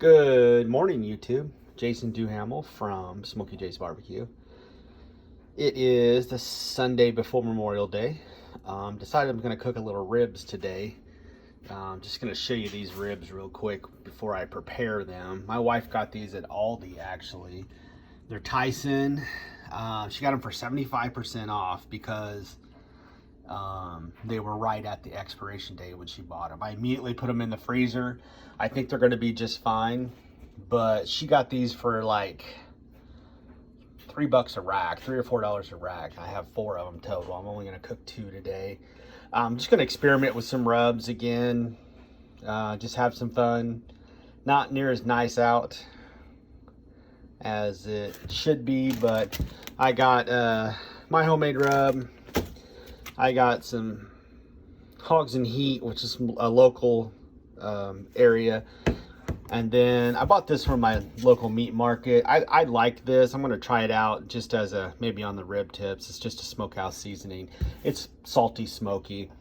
Good morning, YouTube. Jason Duhamel from Smokey J's Barbecue. It is the Sunday before Memorial Day. Decided I'm going to cook a little ribs today. Just going to show you these ribs real quick before I prepare them. My wife got these at Aldi, actually. They're Tyson. She got them for 75% off because they were right at the expiration date when she bought them. I immediately put them in the freezer. I think they're going to be just fine, but she got these for like $3 a rack, $3 or $4 a rack. I have 4 of them total. I'm only going to cook 2 today. I'm just going to experiment with some rubs again, just have some fun. Not near as nice out as it should be, but I got my homemade rub. I got some Hogs and Heat, which is a local area, and then I bought this from my local meat market. I like this. I'm going to try it out just as a maybe on the rib tips. It's just a smokehouse seasoning. It's salty, smoky.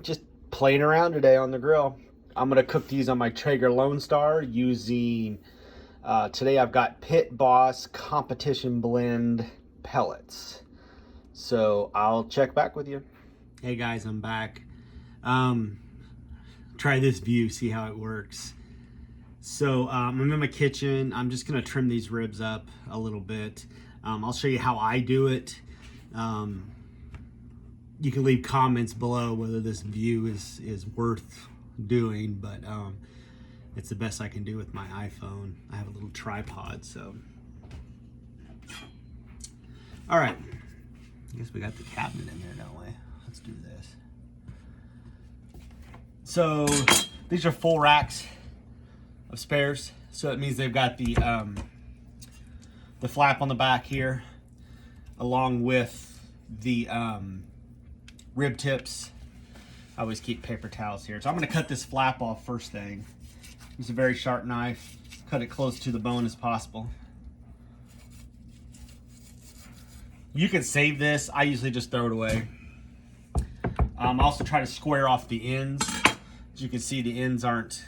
Just playing around today on the grill. I'm going to cook these on my Traeger Lone Star using today I've got Pit Boss Competition Blend pellets. So I'll check back with you. Hey guys, I'm back. Try this view, see how it works. So I'm in my kitchen. I'm just gonna trim these ribs up a little bit. I'll show you how I do it. You can leave comments below whether this view is worth doing, but it's the best I can do with my iPhone. I have a little tripod, so. All right. I guess we got the cabinet in there, don't we? Let's do this. So these are full racks of spares. So it means they've got the flap on the back here, along with the rib tips. I always keep paper towels here. So I'm going to cut this flap off first thing. Use a very sharp knife. Cut it close to the bone as possible. You can save this. I usually just throw it away. I also try to square off the ends. As you can see, the ends aren't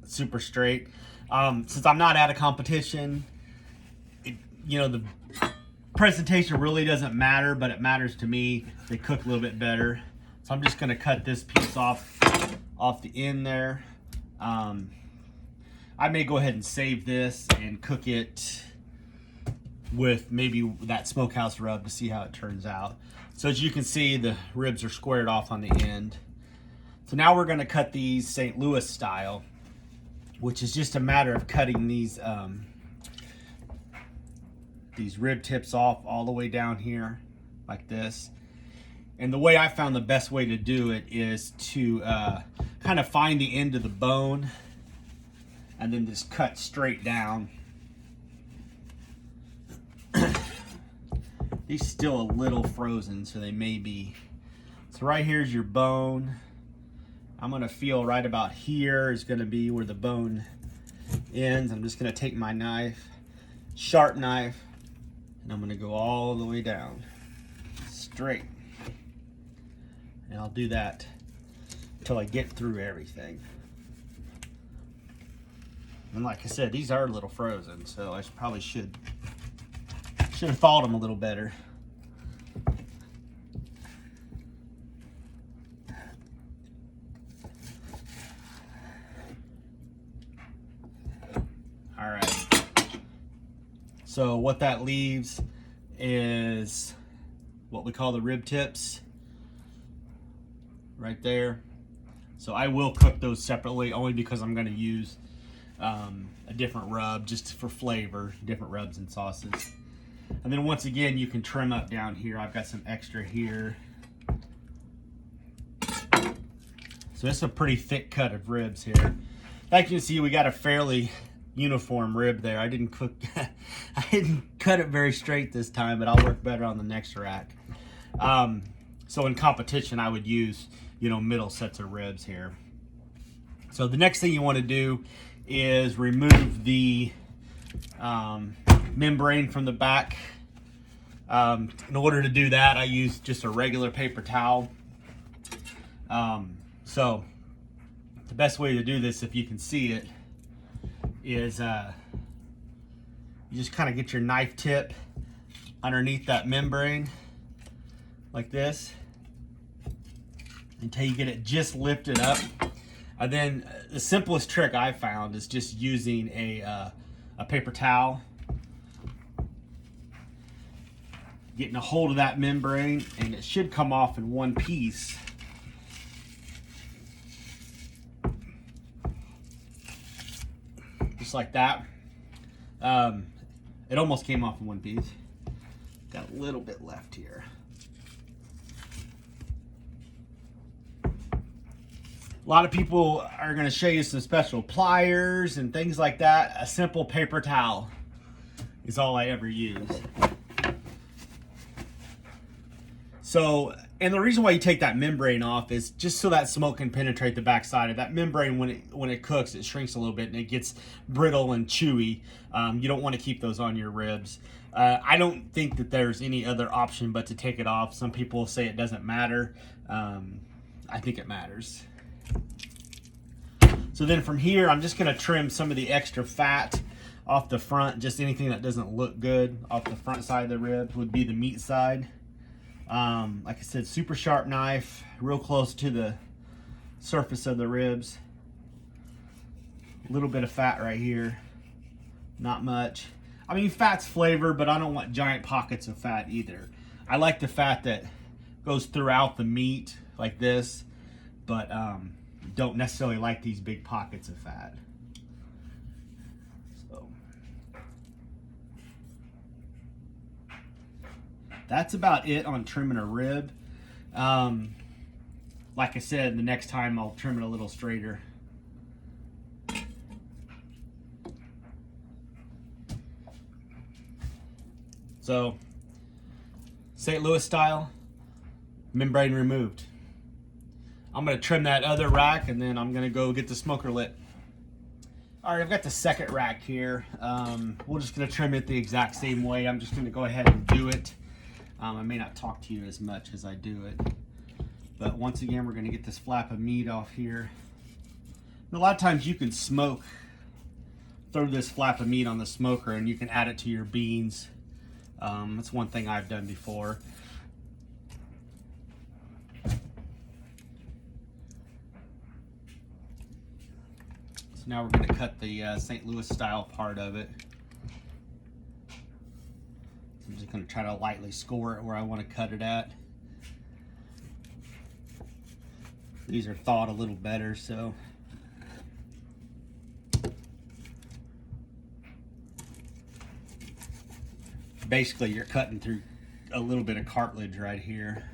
super straight. Since I'm not at a competition, the presentation really doesn't matter, but it matters to me. They cook a little bit better. So I'm just going to cut this piece off the end there. I may go ahead and save this and cook it with maybe that smokehouse rub to see how it turns out. So as you can see, the ribs are squared off on the end. So now we're going to cut these St. Louis style, which is just a matter of cutting these rib tips off all the way down here like this. And the way I found the best way to do it is to kind of find the end of the bone and then just cut straight down. These still a little frozen, so they may be. So right here's your bone. I'm gonna feel right about here is gonna be where the bone ends. I'm just gonna take my knife, sharp knife, and I'm gonna go all the way down, straight. And I'll do that until I get through everything. And like I said, these are a little frozen, so I probably should have thawed them a little better. All right. So what that leaves is what we call the rib tips right there. So I will cook those separately only because I'm going to use a different rub just for flavor, different rubs and sauces. And then once again, you can trim up down here. I've got some extra here. So this is a pretty thick cut of ribs here. Like you can see, we got a fairly uniform rib there. I didn't cut it very straight this time, but I'll work better on the next rack. So in competition, I would use, middle sets of ribs here. So the next thing you want to do is remove the membrane from the back. In order to do that, I use just a regular paper towel. So the best way to do this, if you can see it, is you just kind of get your knife tip underneath that membrane like this until you get it just lifted up. And then the simplest trick I found is just using a paper towel, getting a hold of that membrane, and it should come off in one piece. Just like that. It almost came off in one piece. Got a little bit left here. A lot of people are going to show you some special pliers and things like that. A simple paper towel is all I ever use. So, and the reason why you take that membrane off is just so that smoke can penetrate the backside of that membrane. When it cooks, it shrinks a little bit and it gets brittle and chewy. You don't want to keep those on your ribs. I don't think that there's any other option but to take it off. Some people say it doesn't matter. I think it matters. So then from here, I'm just going to trim some of the extra fat off the front. Just anything that doesn't look good off the front side of the rib would be the meat side. Like I said, super sharp knife, real close to the surface of the ribs. A little bit of fat right here, not much. I mean, fat's flavor, but I don't want giant pockets of fat either. I like the fat that goes throughout the meat like this, but don't necessarily like these big pockets of fat. So that's about it on trimming a rib. Like I said, the next time I'll trim it a little straighter. So, St. Louis style, membrane removed. I'm going to trim that other rack and then I'm going to go get the smoker lit. All right, I've got the second rack here. We're just going to trim it the exact same way. I'm just going to go ahead and do it. I may not talk to you as much as I do it. But once again, we're going to get this flap of meat off here. And a lot of times you can throw this flap of meat on the smoker and you can add it to your beans. That's one thing I've done before. So now we're going to cut the St. Louis style part of it. I'm just going to try to lightly score it where I want to cut it at. These are thawed a little better, so. Basically, you're cutting through a little bit of cartilage right here.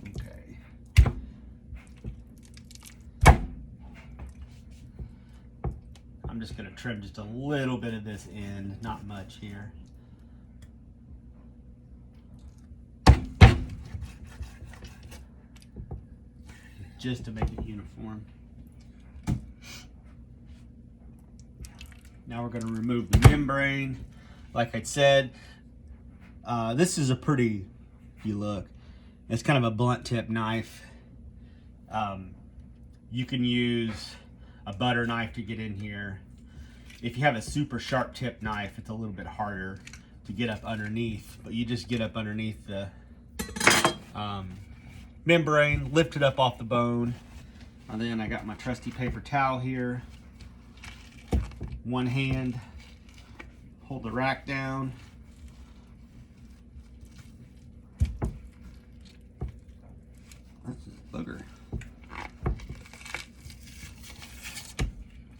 Okay. I'm just going to trim just a little bit of this end, not much here. Just to make it uniform. Now we're going to remove the membrane. Like I said, this is a pretty, if you look, it's kind of a blunt tip knife. You can use a butter knife to get in here. If you have a super sharp tip knife, it's a little bit harder to get up underneath, but you just get up underneath the membrane, lift it up off the bone, and then I got my trusty paper towel here. One hand, hold the rack down. That's a booger.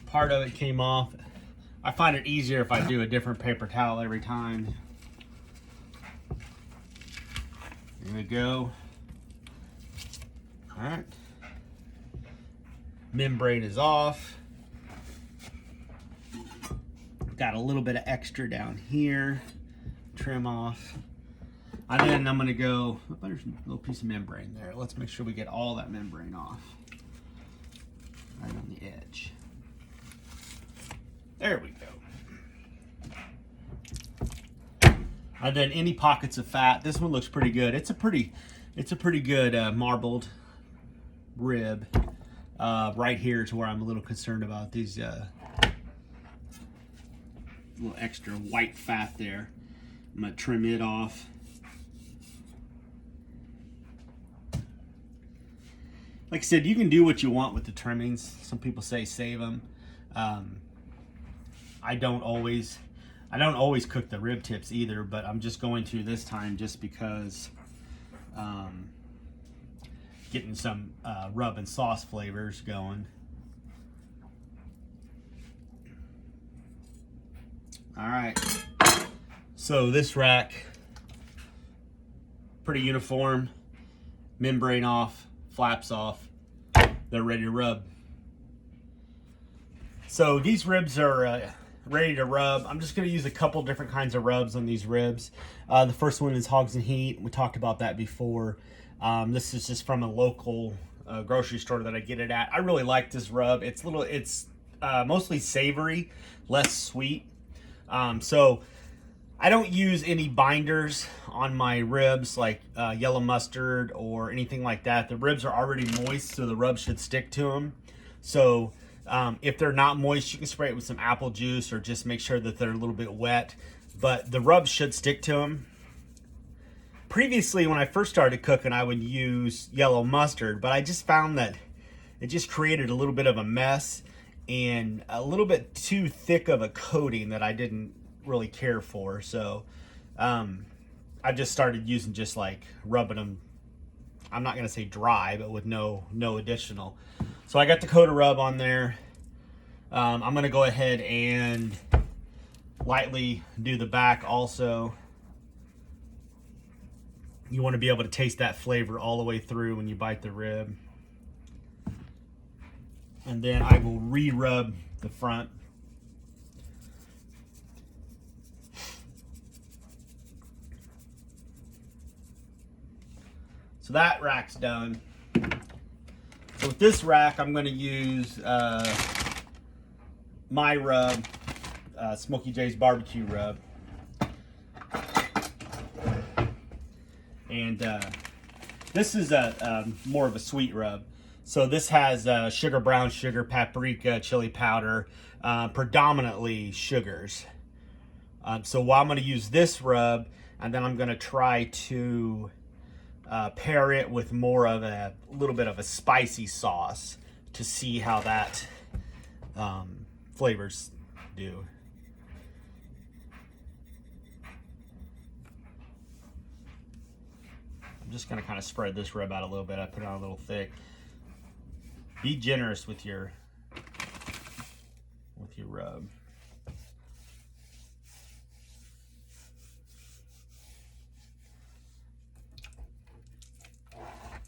Part of it came off. I find it easier if I do a different paper towel every time. There we go. All right. Membrane is off. Got a little bit of extra down here. Trim off. And then I'm gonna go, oh, there's a little piece of membrane there. Let's make sure we get all that membrane off. Right on the edge. There we go. And then any pockets of fat. This one looks pretty good. It's a pretty good marbled rib. Right here to where I'm a little concerned about these little extra white fat there. I'm gonna trim it off. Like I said, you can do what you want with the trimmings. Some people say save them. I don't always cook the rib tips either, but I'm just going to this time just because getting some rub and sauce flavors going. All right, so this rack, pretty uniform, membrane off, flaps off, they're ready to rub. So these ribs are ready to rub. I'm just going to use a couple different kinds of rubs on these ribs. The first one is Hogs and Heat. We talked about that before. This is just from a local grocery store that I get it at. I really like this rub. It's mostly savory, less sweet. So I don't use any binders on my ribs like yellow mustard or anything like that. The ribs are already moist, so the rub should stick to them. So if they're not moist, you can spray it with some apple juice or just make sure that they're a little bit wet. But the rub should stick to them. Previously, when I first started cooking, I would use yellow mustard, but I just found that it just created a little bit of a mess and a little bit too thick of a coating that I didn't really care for. So I just started using just like rubbing them, I'm not going to say dry, but with no additional. So I got the Coda Rub on there. I'm going to go ahead and lightly do the back also. You want to be able to taste that flavor all the way through when you bite the rib. And then I will re-rub the front. So that rack's done. So with this rack, I'm going to use my rub, Smokey J's barbecue rub. And this is more of a sweet rub. So this has sugar, brown sugar, paprika, chili powder, predominantly sugars. So while I'm going to use this rub, and then I'm going to try to pair it with more of a little bit of a spicy sauce to see how that flavors do. I'm just going to kind of spread this rib out a little bit. I put it on a little thick. Be generous with your rub.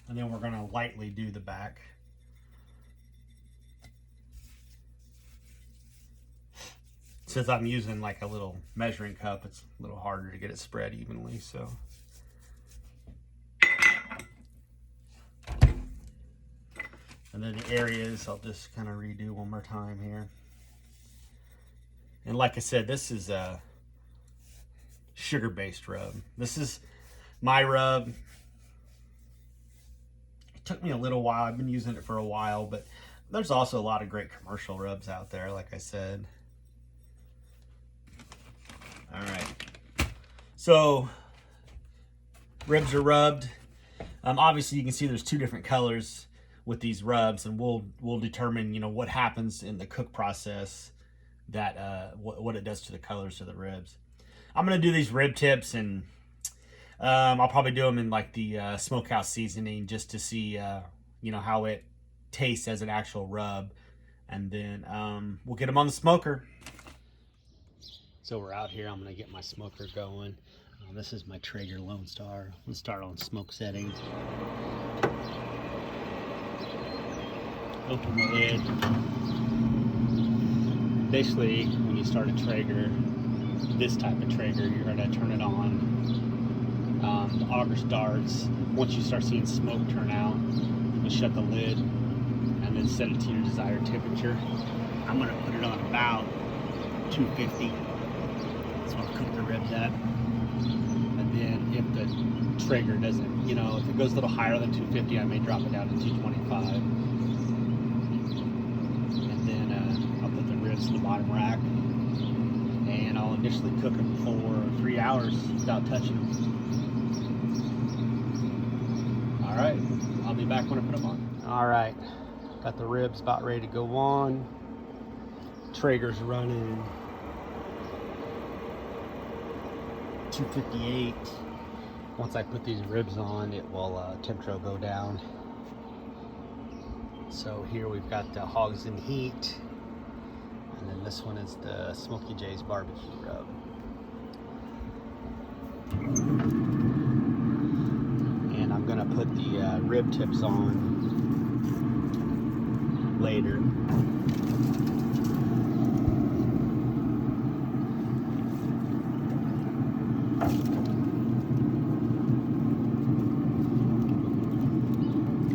And then we're going to lightly do the back. Since I'm using like a little measuring cup, it's a little harder to get it spread evenly, so. And then the areas, I'll just kind of redo one more time here. And like I said, this is a sugar-based rub. This is my rub. It took me a little while. I've been using it for a while, but there's also a lot of great commercial rubs out there, like I said. All right. So, ribs are rubbed. Obviously, you can see there's two different colors with these rubs, and we'll determine, you know, what happens in the cook process, that what it does to the colors of the ribs. I'm gonna do these rib tips, and I'll probably do them in like the smokehouse seasoning just to see you know, how it tastes as an actual rub, and then we'll get them on the smoker. So we're out here. I'm gonna get my smoker going. This is my Traeger Lone Star. Let's start on smoke settings. Open the lid. Basically, when you start a Traeger, this type of Traeger, you're going to turn it on. The auger starts. Once you start seeing smoke turn out, you shut the lid and then set it to your desired temperature. I'm going to put it on about 250. That's what I'll cook the ribs at. And then if the Traeger doesn't, you know, if it goes a little higher than 250, I may drop it down to 225. And then I'll put the ribs in the bottom rack. And I'll initially cook them for 3 hours without touching them. All right, I'll be back when I put them on. All right, got the ribs about ready to go on. Traeger's running 258. Once I put these ribs on, it will temperature will go down. So here we've got the hogs in heat, and then this one is the Smokey J's barbecue rub. And I'm gonna put the rib tips on later.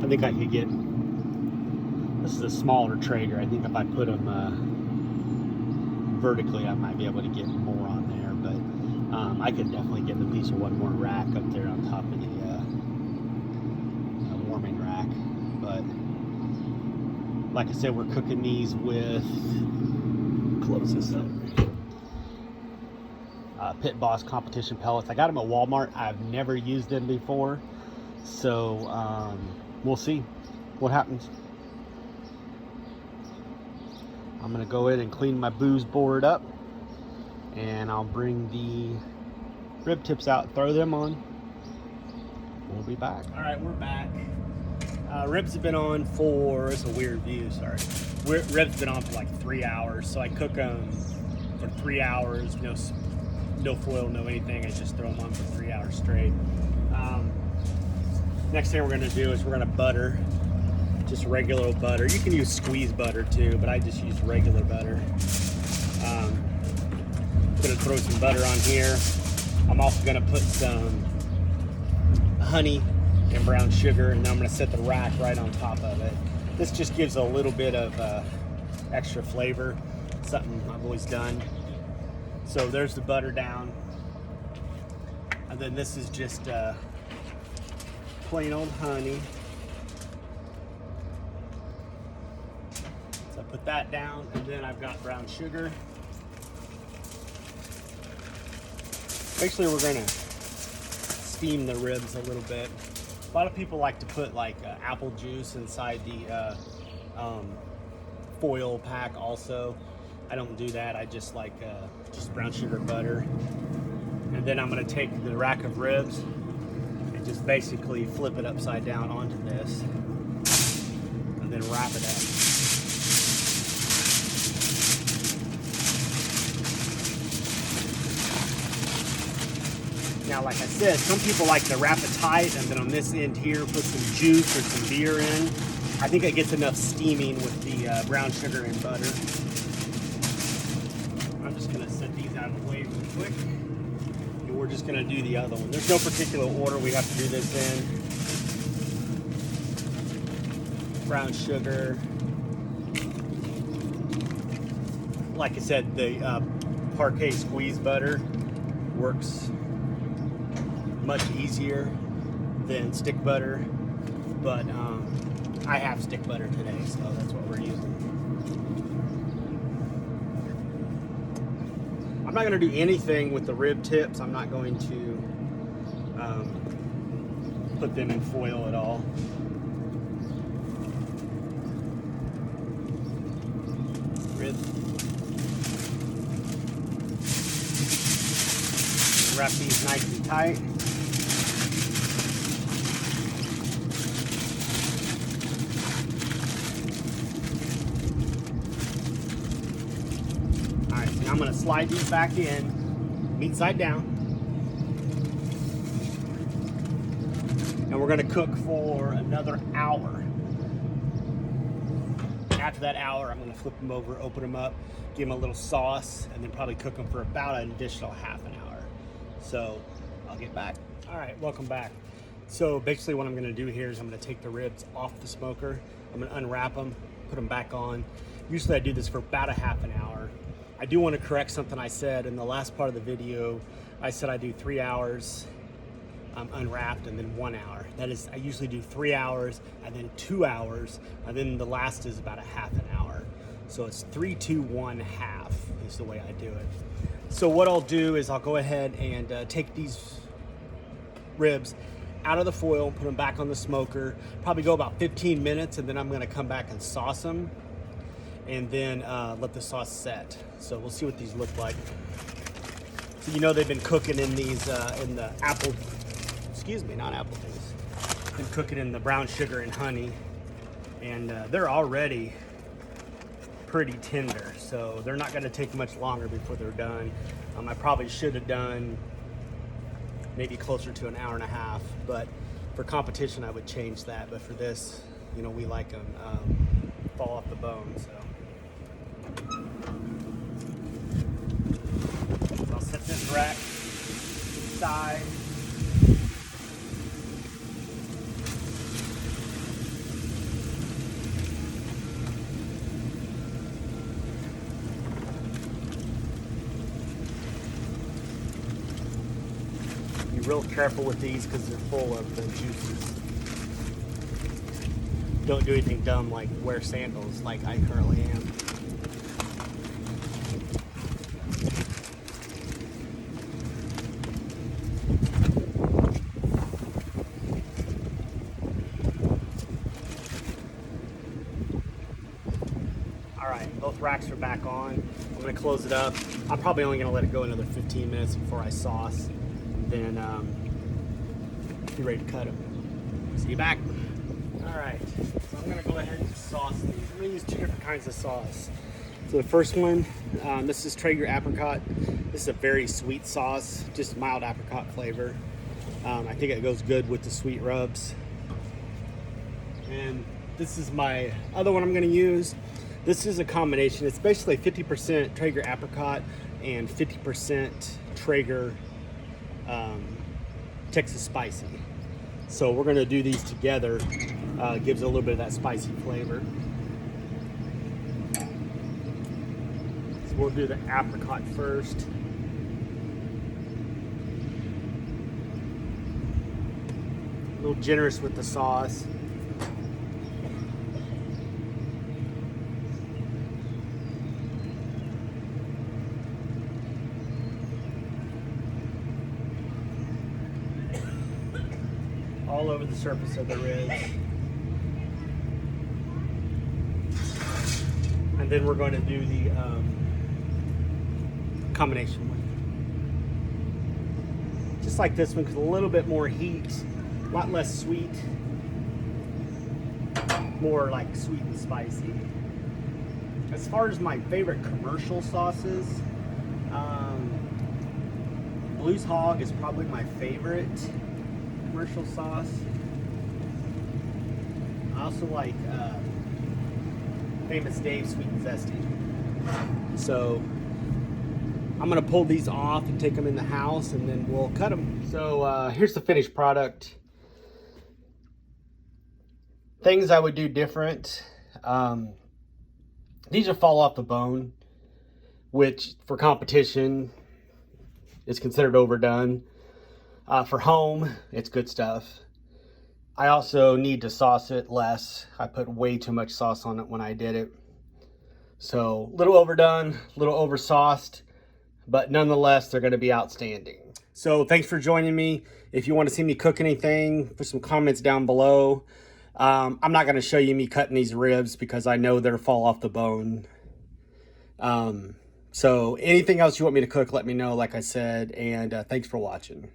I think I could get, this is a smaller Traeger. I think if I put them vertically, I might be able to get more on there, but I could definitely get a piece of one more rack up there on top of the warming rack. But like I said, we're cooking these with, close this up, Pit Boss competition pellets. I got them at Walmart. I've never used them before, so we'll see what happens. I'm gonna go in and clean my booze board up, and I'll bring the rib tips out, throw them on. We'll be back. All right, we're back. Ribs have been on for, it's a weird view, sorry. Ribs have been on for like 3 hours, so I cook them for 3 hours, no foil, no anything. I just throw them on for 3 hours straight. Next thing we're gonna do is we're gonna butter, just regular old butter. You can use squeeze butter too, but I just use regular butter. Gonna throw some butter on here. I'm also gonna put some honey and brown sugar, and then I'm gonna set the rack right on top of it. This just gives a little bit of extra flavor, something I've always done. So there's the butter down. And then this is just plain old honey. So I put that down, and then I've got brown sugar. Basically, we're gonna steam the ribs a little bit. A lot of people like to put like apple juice inside the foil pack also. I don't do that. I just like just brown sugar butter. And then I'm gonna take the rack of ribs and just basically flip it upside down onto this, and then wrap it up. Now, like I said, some people like to wrap it tight and then on this end here put some juice or some beer in. I think it gets enough steaming with the brown sugar and butter. I'm just gonna set these out of the way real quick. And we're just gonna do the other one. There's no particular order we have to do this in. Brown sugar. Like I said, the Parquet squeeze butter works much easier than stick butter, but I have stick butter today, so that's what we're using. I'm not going to do anything with the rib tips. I'm not going to put them in foil at all. Rib. Wrap these nice and tight. I'm going to slide these back in, meat side down, and we're going to cook for another hour. After that hour, I'm going to flip them over, open them up, give them a little sauce, and then probably cook them for about an additional half an hour. So I'll get back. All right, welcome back. So basically what I'm going to do here is I'm going to take the ribs off the smoker. I'm going to unwrap them, put them back on. Usually I do this for about a half an hour. I do want to correct something I said in the last part of the video I said I do 3 hours unwrapped and then 1 hour. That is, I usually do 3 hours and then 2 hours, and then the last is about a half an hour. So it's 3, 2, 1 half is the way I do it. So what I'll do is I'll go ahead and take these ribs out of the foil, put them back on the smoker, probably go about 15 minutes, and then I'm gonna come back and sauce them, and then let the sauce set. So we'll see what these look like. So you know they've been cooking in these, in the apple, excuse me, not apple juice. Been cooking in the brown sugar and honey, and they're already pretty tender, so they're not going to take much longer before they're done. I probably should have done maybe closer to an hour and a half, but for competition I would change that. But for this, you know, we like them fall off the bone. So I'll set this rack aside. Be real careful with these because they're full of the juices. Don't do anything dumb like wear sandals like I currently am. All right, both racks are back on. I'm gonna close it up. I'm probably only gonna let it go another 15 minutes before I sauce. Then be ready to cut them. See you back. All right, so I'm gonna go ahead and sauce these. I'm gonna use 2 different kinds of sauce. So the first one, this is Traeger Apricot. This is a very sweet sauce, just mild apricot flavor. I think it goes good with the sweet rubs. And this is my other one I'm gonna use. This is a combination. It's basically 50% Traeger Apricot and 50% Traeger Texas Spicy. So we're gonna do these together. Gives it a little bit of that spicy flavor. So we'll do the apricot first. A little generous with the sauce. All over the surface of the ribs. And then we're going to do the combination one. Just like this one, because a little bit more heat, a lot less sweet, more like sweet and spicy. As far as my favorite commercial sauces, Blues Hog is probably my favorite commercial sauce. I also like Famous Dave Sweet and Zesty. So I'm gonna pull these off and take them in the house, and then we'll cut them. So here's the finished product. Things I would do different. These are fall off the bone, which for competition is considered overdone. For home, it's good stuff. I also need to sauce it less. I put way too much sauce on it when I did it. So a little overdone, a little oversauced, but nonetheless, they're gonna be outstanding. So thanks for joining me. If you want to see me cook anything, put some comments down below. I'm not gonna show you me cutting these ribs because I know they'll fall off the bone. So anything else you want me to cook, let me know, like I said, and thanks for watching.